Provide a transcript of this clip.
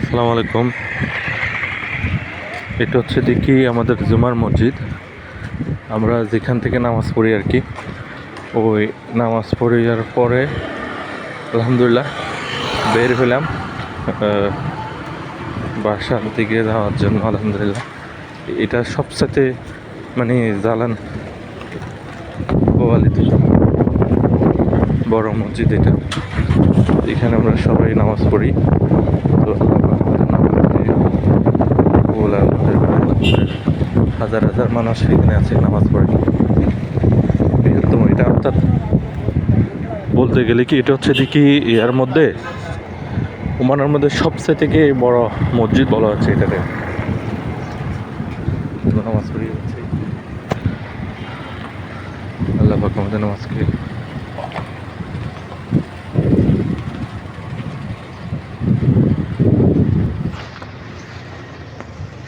আসসালামু আলাইকুম। এটা হচ্ছে দেখি আমাদের জুমার মসজিদ। আমরা যেখান থেকে নামাজ পড়ি আর কি, ওই নামাজ পড়ার পরে আলহামদুলিল্লাহ বের হলাম বাসার দিকে যাওয়ার জন্য। আলহামদুলিল্লাহ এটা সবসাথে মানে জালান কোয়ালিত বড় মসজিদ এটা। এখানে আমরা সবাই নামাজ পড়ি। তো হাজার হাজার মানুষ এখানে আছে নামাজ পড়ে। বৃহত্তম এটা অর্থাৎ বলতে গেলে কি এটা হচ্ছে দেখি ইয়ার মধ্যে ওমানের মধ্যে সবচেয়ে থেকে বড় মসজিদ বলা হচ্ছে এটাকে। নামাজ পড়ি হচ্ছে আল্লাহ পাক আমাদের নামাজকে